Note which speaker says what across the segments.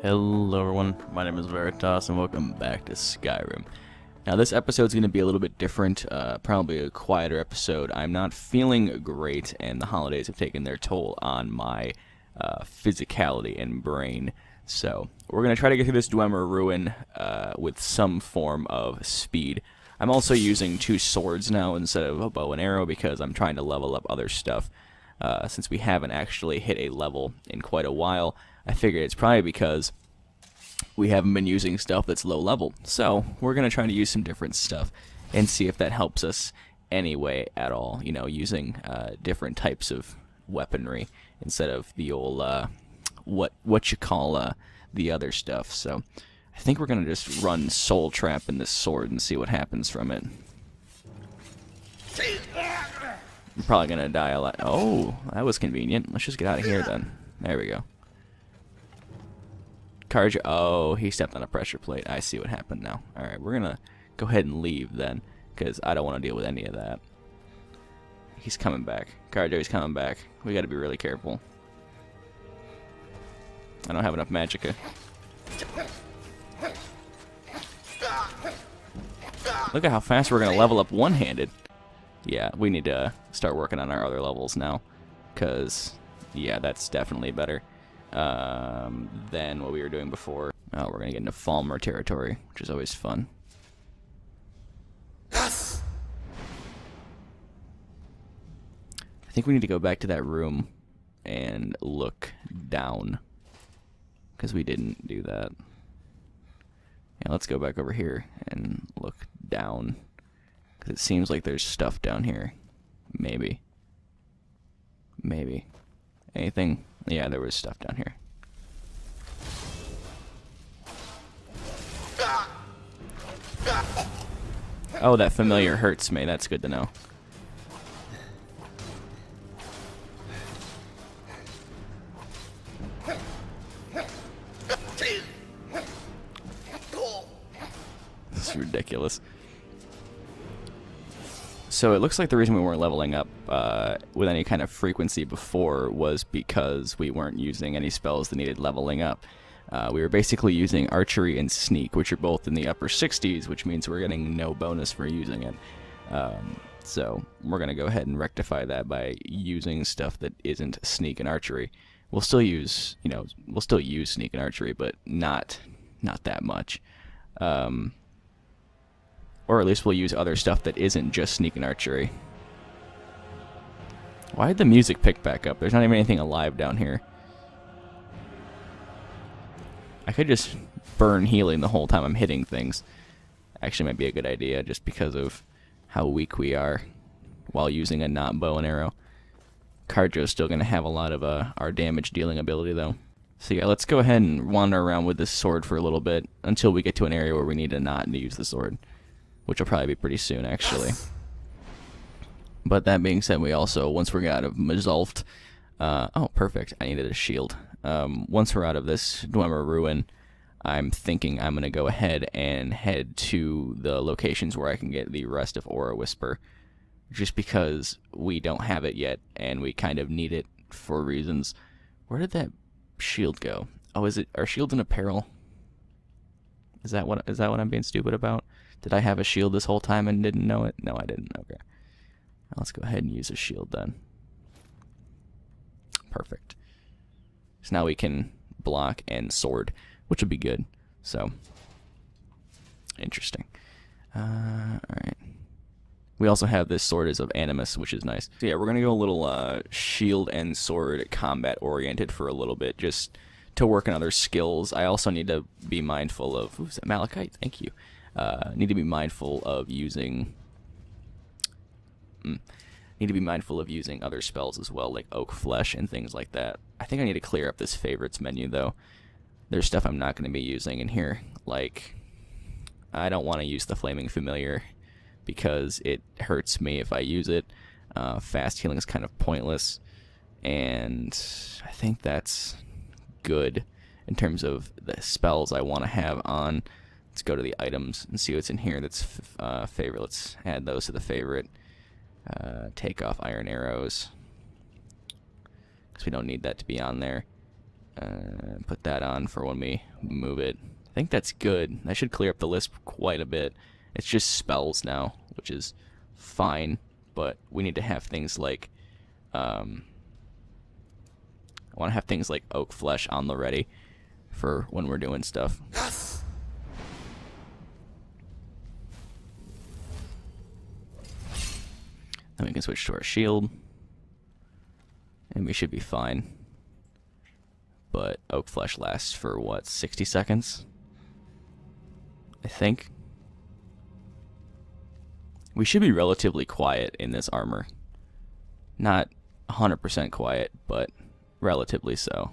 Speaker 1: Hello everyone, my name is Veritas and welcome back to Skyrim. Now this episode is going to be a little bit different, probably a quieter episode. I'm not feeling great and the holidays have taken their toll on my physicality and brain. So we're going to try to get through this Dwemer Ruin with some form of speed. I'm also using 2 swords now instead of a bow and arrow because I'm trying to level up other stuff. Since we haven't actually hit a level in quite a while, I figured it's probably because we haven't been using stuff that's low level. So we're going to try to use some different stuff and see if that helps us anyway at all. You know, using different types of weaponry instead of the old, what you call the other stuff. So I think we're going to just run Soul Trap in this sword and see what happens from it. I'm probably going to die a lot. Oh, that was convenient. Let's just get out of here then. There we go. Carja. Oh, he stepped on a pressure plate. I see what happened now. Alright, we're going to go ahead and leave then, because I don't want to deal with any of that. He's coming back. Carjo's coming back. We got to be really careful. I don't have enough magicka. Look at how fast we're going to level up one-handed. Yeah, we need to start working on our other levels now, because, yeah, that's definitely better than what we were doing before. Oh, we're going to get into Falmer territory, which is always fun. Yes! I think we need to go back to that room and look down, because we didn't do that. Yeah, let's go back over here and look down. It seems like there's stuff down here. Maybe. Maybe. Anything? Yeah, there was stuff down here. Oh, that familiar hurts me. That's good to know. This is ridiculous. So it looks like the reason we weren't leveling up with any kind of frequency before was because we weren't using any spells that needed leveling up. We were basically using archery and sneak, which are both in the upper 60s, which means we're getting no bonus for using it. So we're going to go ahead and rectify that by using stuff that isn't sneak and archery. We'll still use, we'll still use sneak and archery, but not that much. Or at least we'll use other stuff that isn't just sneak and archery. Why did the music pick back up? There's not even anything alive down here. I could just burn healing the whole time I'm hitting things. Actually might be a good idea just because of how weak we are while using a not bow and arrow. Carjo's still going to have a lot of our damage dealing ability though. So yeah, let's go ahead and wander around with this sword for a little bit until we get to an area where we need a knot to use the sword. Which will probably be pretty soon, actually. But that being said, we also, once we're out of Mazulft, oh, perfect, I needed a shield. Once we're out of this Dwemer Ruin, I'm thinking I'm going to go ahead and head to the locations where I can get the rest of Aura Whisper. Just because we don't have it yet, and we kind of need it for reasons. Where did that shield go? Oh, is it, are shields in apparel? Is that what I'm being stupid about? Did I have a shield this whole time and didn't know it? No, I didn't. Okay. Let's go ahead and use a shield then. Perfect. So now we can block and sword, which would be good. So, interesting. Alright. We also have this sword is of Animus, which is nice. So yeah, we're going to go a little shield and sword combat oriented for a little bit, just to work on other skills. I also need to be mindful of... Ooh, is that Malachite? Thank you. Need to be mindful of using other spells as well, like Oak Flesh and things like that. I think I need to clear up this favorites menu though. There's stuff I'm not going to be using in here, like I don't want to use the Flaming Familiar because it hurts me if I use it. Fast healing is kind of pointless, and I think that's good in terms of the spells I want to have on. Let's go to the items and see what's in here that's favorite. Let's add those to the favorite. Take off iron arrows, because we don't need that to be on there. Put that on for when we move it. I think that's good. That should clear up the list quite a bit. It's just spells now, which is fine, but we need to have things like I want to have things like oak flesh on the ready for when we're doing stuff.
Speaker 2: Yes.
Speaker 1: Then we can switch to our shield, and we should be fine. But oak flesh lasts for what, 60 seconds? I think. We should be relatively quiet in this armor. Not 100% quiet, but relatively so.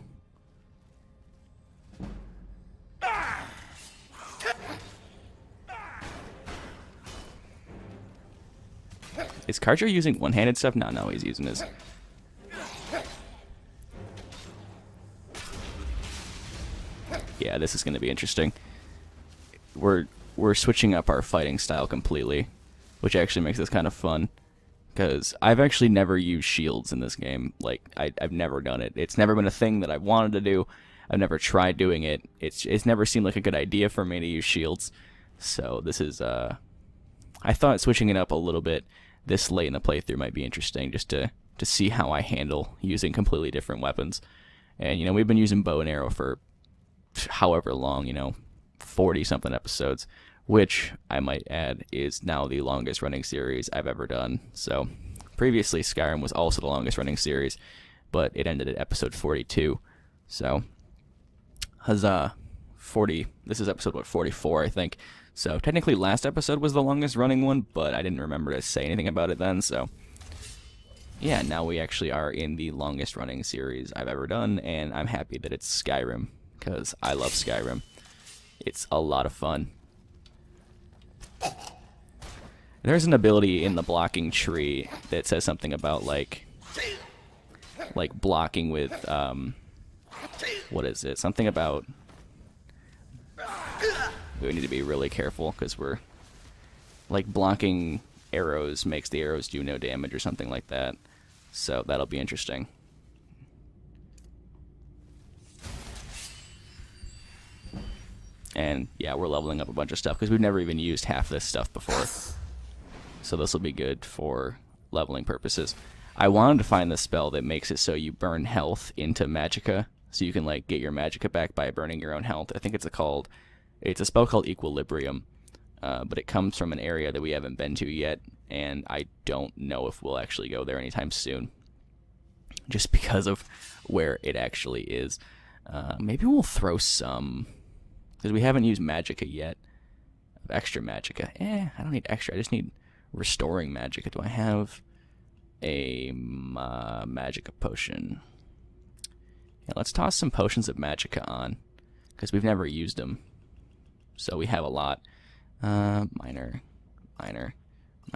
Speaker 1: Is Karjo using one-handed stuff? No, he's using his... Yeah, this is going to be interesting. We're switching up our fighting style completely, which actually makes this kind of fun. Because I've actually never used shields in this game. Like, I've never done it. It's never been a thing that I've wanted to do. I've never tried doing it. It's never seemed like a good idea for me to use shields. So this is... I thought switching it up a little bit this late in the playthrough might be interesting, just to see how I handle using completely different weapons. And, you know, we've been using bow and arrow for however long, 40-something episodes, which, I might add, is now the longest running series I've ever done. So, previously, Skyrim was also the longest running series, but it ended at episode 42. So, huzzah. 40, this is episode, 44, I think. So, technically, last episode was the longest running one, but I didn't remember to say anything about it then, so... Yeah, now we actually are in the longest running series I've ever done, and I'm happy that it's Skyrim, because I love Skyrim. It's a lot of fun. There's an ability in the blocking tree that says something about, like blocking with, what is it? Something about... We need to be really careful, because we're... Like, blocking arrows makes the arrows do no damage or something like that. So, that'll be interesting. And, yeah, we're leveling up a bunch of stuff, because we've never even used half this stuff before. So this will be good for leveling purposes. I wanted to find the spell that makes it so you burn health into magicka, so you can, like, get your magicka back by burning your own health. I think it's a spell called Equilibrium, but it comes from an area that we haven't been to yet, and I don't know if we'll actually go there anytime soon, just because of where it actually is. Maybe we'll throw some, because we haven't used magicka yet. Extra magicka. I don't need extra, I just need restoring magicka. Do I have a magicka potion? Yeah, let's toss some potions of magicka on, because we've never used them. So we have a lot. Minor. Yeah,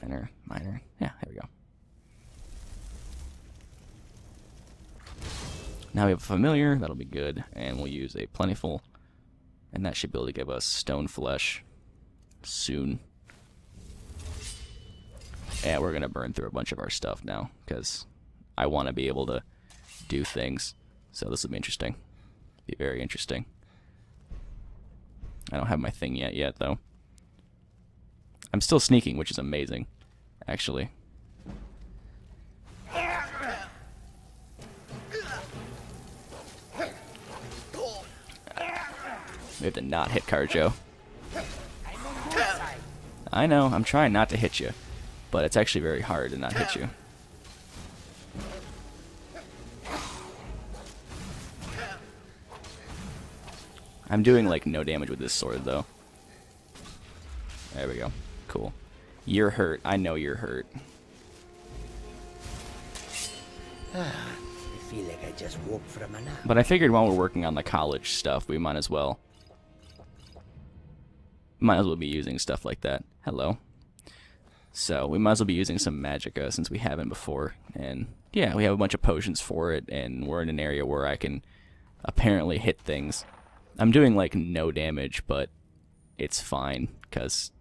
Speaker 1: there we go. Now we have a familiar, that'll be good. And we'll use a plentiful. And that should be able to give us stone flesh soon. Yeah, we're going to burn through a bunch of our stuff now, because I want to be able to do things. So this will be interesting. Be very interesting. I don't have my thing yet though. I'm still sneaking, which is amazing, actually. We have to not hit Karjo. I know, I'm trying not to hit you, but it's actually very hard to not hit you. I'm doing, like, no damage with this sword, though. There we go. Cool. You're hurt. I know you're hurt.
Speaker 2: I feel like I just woke from a nap.
Speaker 1: But I figured while we're working on the college stuff, we might as well be using stuff like that. Hello. So, we might as well be using some magicka, since we haven't before. And, yeah, we have a bunch of potions for it, and we're in an area where I can apparently hit things. I'm doing, like, no damage, but it's fine, because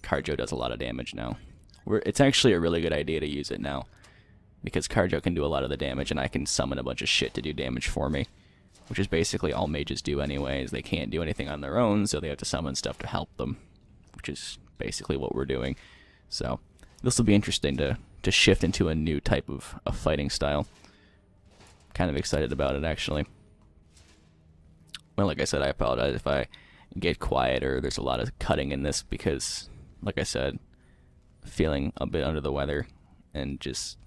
Speaker 1: Karjo does a lot of damage now. It's actually a really good idea to use it now, because Karjo can do a lot of the damage, and I can summon a bunch of shit to do damage for me. which is basically all mages do anyways. They can't do anything on their own, so they have to summon stuff to help them, which is basically what we're doing. So this will be interesting to shift into a new type of fighting style. Kind of excited about it, actually. Well, like I said, I apologize if I get quiet or there's a lot of cutting in this because, like I said, feeling a bit under the weather and just,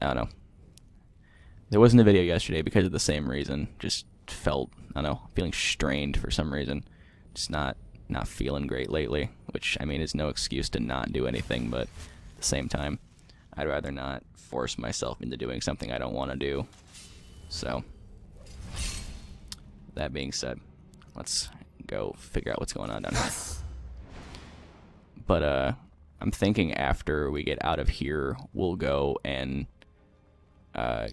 Speaker 1: I don't know. There wasn't a video yesterday because of the same reason. Just felt, I don't know, feeling strained for some reason. Just not feeling great lately, which, I mean, is no excuse to not do anything, but at the same time, I'd rather not force myself into doing something I don't want to do. So, that being said, let's go figure out what's going on down here. But, I'm thinking after we get out of here, we'll go and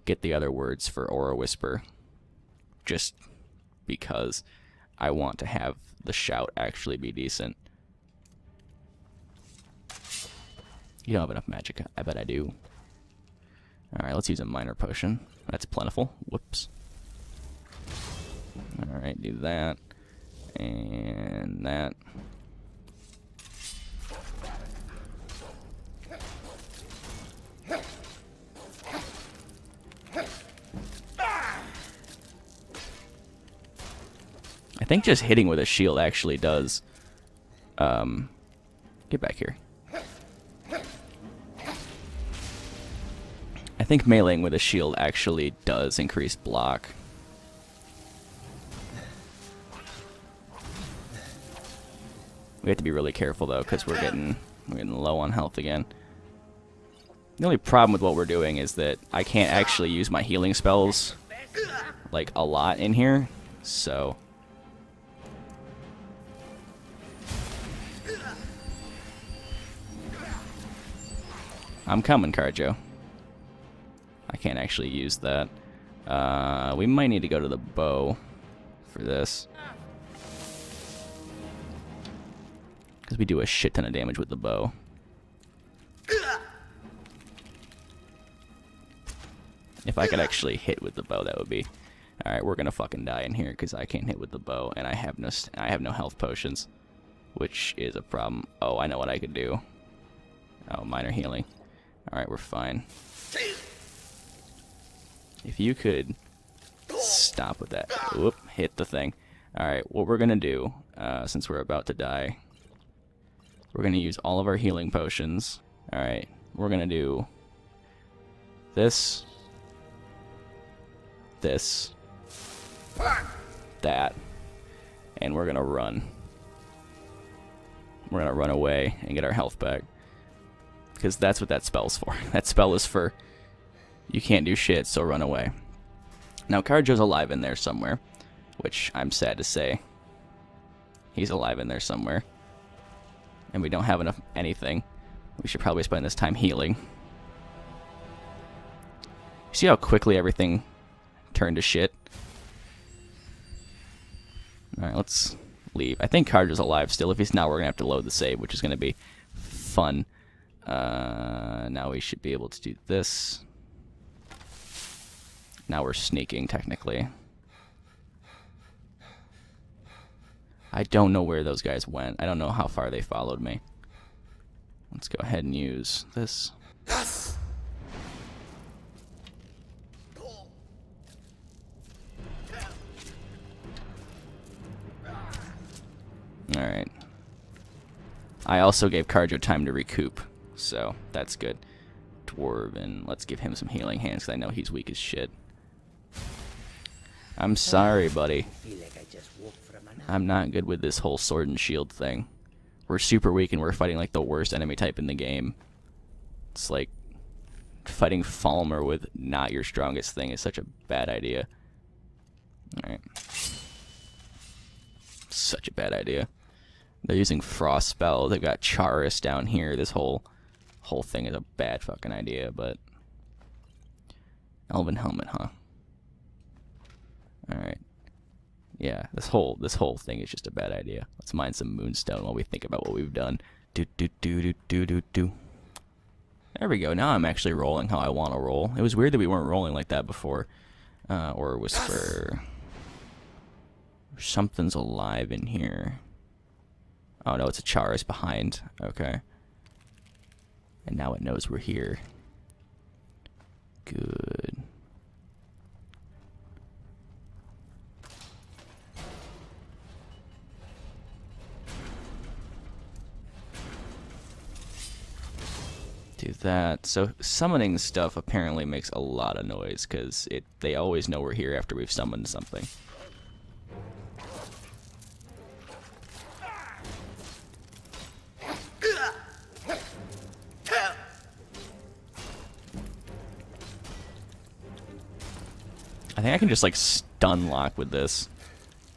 Speaker 1: get the other words for Aura Whisper. Just because I want to have the shout actually be decent. You don't have enough magic. I bet I do. Alright, let's use a minor potion. That's plentiful. Whoops. Alright, do that. And that. I think just hitting with a shield actually does. Get back here. I think meleeing with a shield actually does increase block. We have to be really careful though, because we're getting low on health again. The only problem with what we're doing is that I can't actually use my healing spells like a lot in here, so. I'm coming, Carjo. I can't actually use that. We might need to go to the bow for this. Because we do a shit ton of damage with the bow. If I could actually hit with the bow, that would be... Alright, we're gonna fucking die in here because I can't hit with the bow, and I have no health potions, which is a problem. Oh, I know what I could do. Oh, minor healing. Alright, we're fine. If you could stop with that. Whoop, hit the thing. Alright, what we're gonna do, since we're about to die, we're gonna use all of our healing potions. Alright, we're gonna do this, this, that, and we're gonna run. We're gonna run away and get our health back. Because that's what that spell's for. That spell is for, you can't do shit, so run away. Now, Carjo's alive in there somewhere, which I'm sad to say. He's alive in there somewhere. And we don't have enough anything. We should probably spend this time healing. You see how quickly everything turned to shit? Alright, let's leave. I think Carjo's alive still. If he's not, we're going to have to load the save, which is going to be fun. Now we should be able to do this. Now we're sneaking, technically. I don't know where those guys went. I don't know how far they followed me. Let's go ahead and use this. Alright. I also gave Carjo time to recoup, so that's good. Dwarven, let's give him some healing hands, because I know he's weak as shit. I'm sorry, buddy. I'm not good with this whole sword and shield thing. We're super weak and we're fighting like the worst enemy type in the game. It's like fighting Falmer with not your strongest thing is such a bad idea. Alright. Such a bad idea. They're using frost spells. They've got Charis down here. This whole thing is a bad fucking idea, but Elven Helmet, huh? Alright. Yeah, this whole thing is just a bad idea. Let's mine some moonstone while we think about what we've done. Do. There we go. Now I'm actually rolling how I want to roll. It was weird that we weren't rolling like that before. Or Whisper. Something's alive in here. Oh no, it's a Charis behind. Okay. And now it knows we're here. Good. Do that. So summoning stuff apparently makes a lot of noise because they always know we're here after we've summoned something. I think I can just like stun lock with this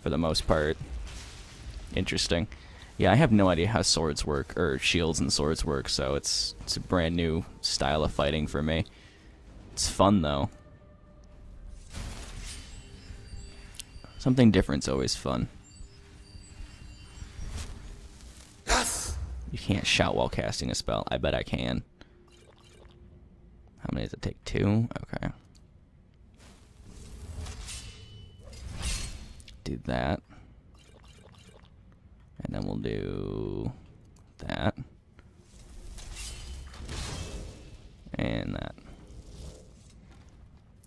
Speaker 1: for the most part. Interesting. Yeah, I have no idea how swords work, or shields and swords work, so it's a brand new style of fighting for me. It's fun though. Something different's always fun. You can't shout while casting a spell. I bet I can. How many does it take? 2? Okay. Do that. And then we'll do that. And that.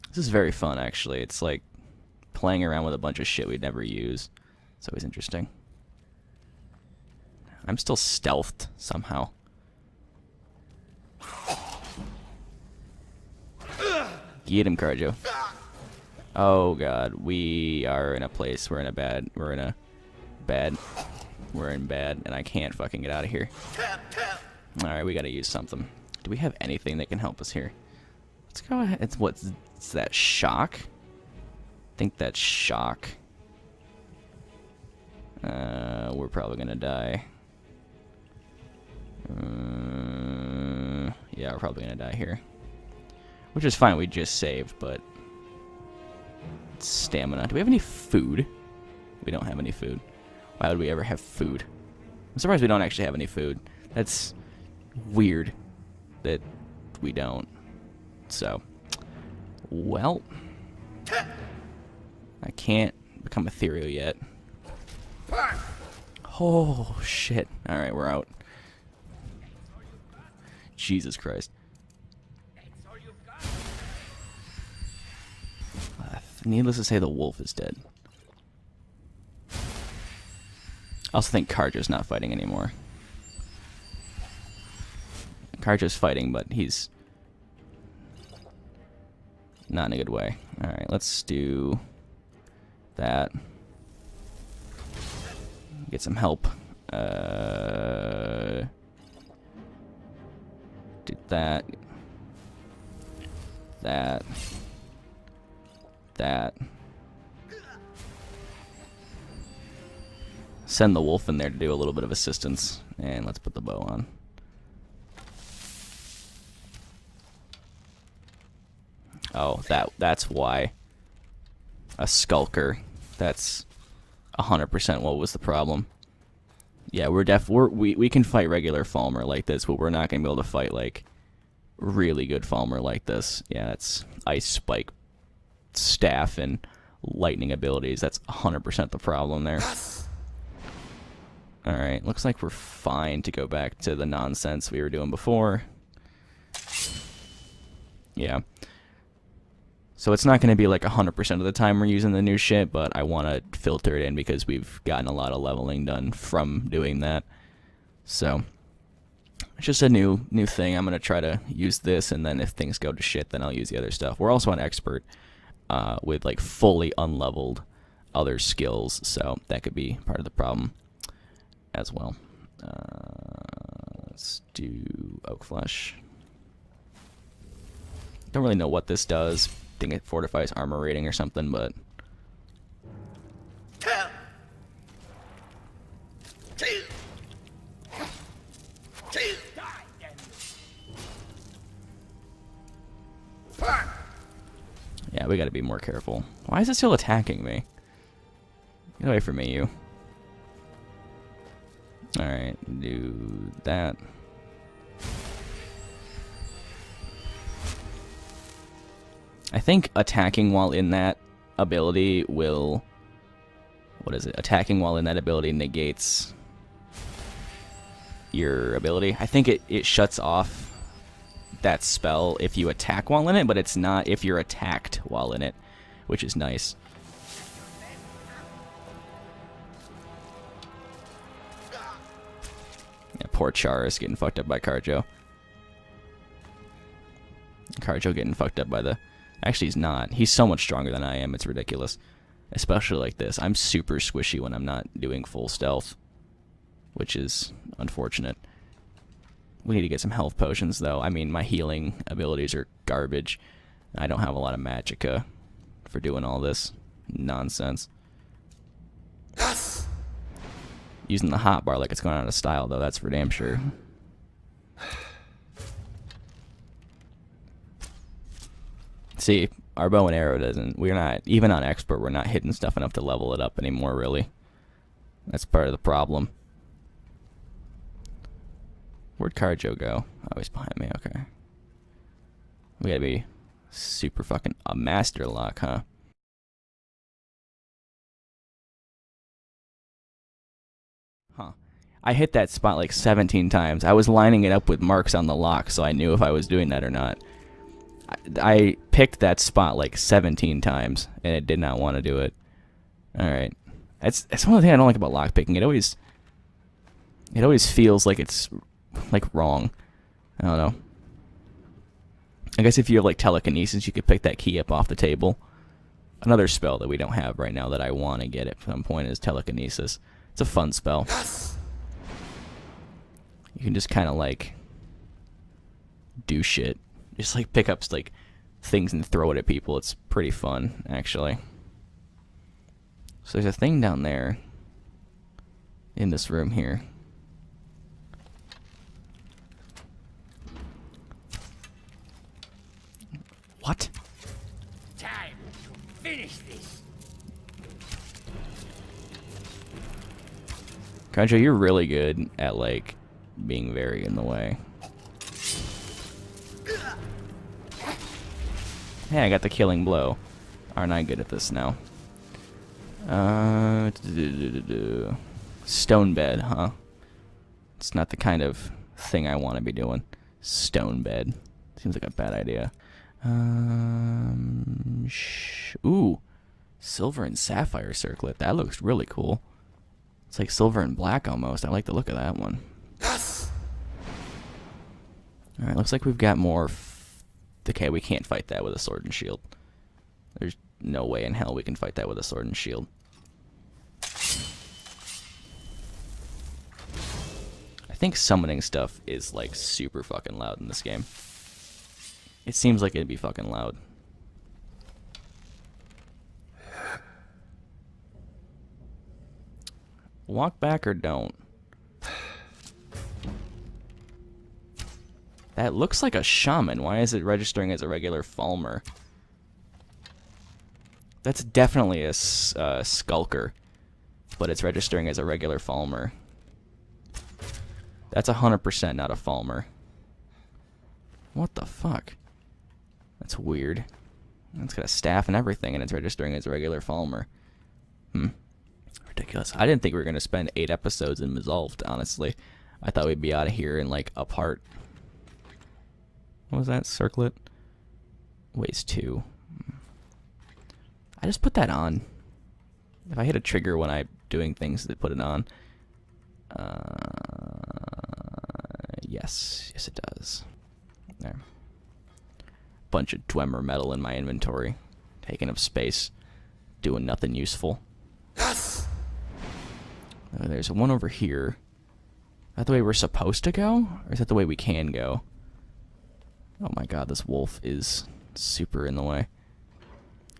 Speaker 1: This is very fun, actually. It's like playing around with a bunch of shit we'd never use. It's always interesting. I'm still stealthed somehow. Get him, Carjo. Oh god, we are in a place. We're in bad, and I can't fucking get out of here. Alright, we gotta use something. Do we have anything that can help us here? Let's go ahead. It's that shock? I think that's shock. We're probably gonna die. Yeah, we're probably gonna die here. Which is fine, we just saved, but... Stamina. Do we have any food? We don't have any food. Why would we ever have food? I'm surprised we don't actually have any food. That's weird that we don't. So, well, I can't become ethereal yet. Oh, shit. Alright, we're out. Jesus Christ. Needless to say, the wolf is dead. I also think Karja's not fighting anymore. Karja's fighting, but he's not in a good way. Alright, let's do that. Get some help. Do that. That. That. Send the wolf in there to do a little bit of assistance. And let's put the bow on. Oh, that's why. A skulker. That's 100% what was the problem. Yeah, we can fight regular Falmer like this, but we're not gonna be able to fight like really good Falmer like this. Yeah, that's ice spike staff and lightning abilities. That's 100% the problem there. Alright, looks like we're fine to go back to the nonsense we were doing before. Yeah. So it's not going to be like 100% of the time we're using the new shit, but I want to filter it in because we've gotten a lot of leveling done from doing that. So it's just a new thing. I'm going to try to use this, and then if things go to shit, then I'll use the other stuff. We're also an expert with like fully unleveled other skills, so that could be part of the problem as well. Let's do Oak Flesh. Don't really know what this does. I think it fortifies armor rating or something, but yeah, we gotta be more careful. Why is it still attacking me? Get away from me, you. Alright, do that. I think attacking while in that ability will what is it? Attacking while in that ability negates your ability. I think it shuts off that spell if you attack while in it, but it's not if you're attacked while in it, which is nice. Yeah, poor Charis getting fucked up by Carjo. Carjo getting fucked up by the... Actually, he's not. He's so much stronger than I am. It's ridiculous. Especially like this. I'm super squishy when I'm not doing full stealth, which is unfortunate. We need to get some health potions, though. I mean, my healing abilities are garbage. I don't have a lot of magicka for doing all this nonsense. Using the hotbar like it's going out of style, though, that's for damn sure. See, our bow and arrow doesn't... We're not... Even on expert, we're not hitting stuff enough to level it up anymore, really. That's part of the problem. Where'd Carjo go? Oh, he's behind me, okay. We gotta be super fucking... A master lock, huh? Huh. I hit that spot like 17 times. I was lining it up with marks on the lock, so I knew if I was doing that or not. I picked that spot like 17 times, and it did not want to do it. Alright. That's one of the things I don't like about lockpicking. It always feels like it's like wrong. I don't know. I guess if you have like telekinesis, you could pick that key up off the table. Another spell that we don't have right now that I want to get at some point is telekinesis. It's a fun spell. You can just kind of like do shit. Just like pick up like things and throw it at people. It's pretty fun, actually. So there's a thing down there in this room here. What?
Speaker 2: Time to finish this.
Speaker 1: Conjo, you're really good at like being very in the way. Hey, I got the killing blow. Aren't I good at this now? Stone bed, huh? It's not the kind of thing I want to be doing. Stone bed. Seems like a bad idea. Ooh. Silver and sapphire circlet. That looks really cool. It's like silver and black almost. I like the look of that one. Alright, looks like we've got more... Okay, we can't fight that with a sword and shield. There's no way in hell we can fight that with a sword and shield. I think summoning stuff is like super fucking loud in this game. It seems like it'd be fucking loud. Walk back or don't. That looks like a shaman. Why is it registering as a regular Falmer? That's definitely a skulker, but it's registering as a regular Falmer. That's 100% not a Falmer. What the fuck? That's weird. It's got a staff and everything, and it's registering as a regular Falmer. Ridiculous. I didn't think we were going to spend 8 episodes in Resolved, honestly. I thought we'd be out of here in, like, a part. What was that? Circlet? Weighs 2. I just put that on. If I hit a trigger when I'm doing things that put it on. Yes. Yes, it does. There. Bunch of Dwemer metal in my inventory. Taking up space. Doing nothing useful. There's one over here. Is that the way we're supposed to go? Or is that the way we can go? Oh my god, this wolf is super in the way.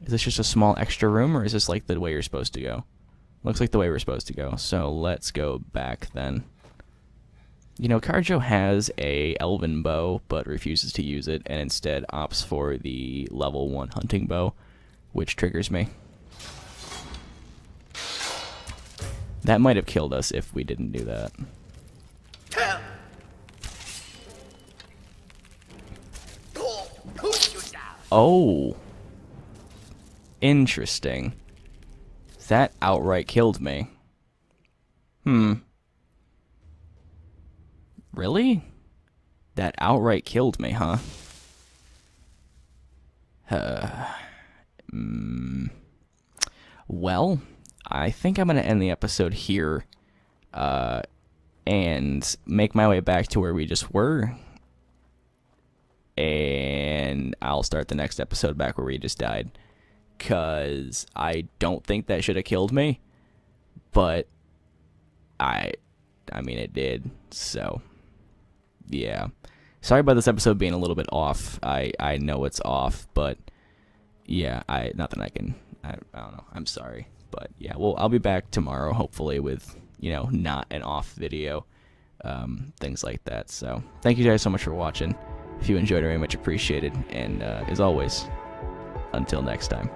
Speaker 1: Is this just a small extra room, or is this like the way you're supposed to go? Looks like the way we're supposed to go, so let's go back then. You know, Carjo has a elven bow, but refuses to use it, and instead opts for the level 1 hunting bow, which triggers me. That might have killed us if we didn't do that. Oh. Interesting. That outright killed me. Really? That outright killed me, huh? Well, I think I'm going to end the episode here and make my way back to where we just were. And I'll start the next episode back where we just died. Because I don't think that should have killed me. But I mean, it did. So, yeah. Sorry about this episode being a little bit off. I know it's off, but yeah, nothing I don't know. I'm sorry. But yeah, well, I'll be back tomorrow, hopefully, with, not an off video. Things like that. So, thank you guys so much for watching. If you enjoyed it, very much appreciated. And as always, until next time.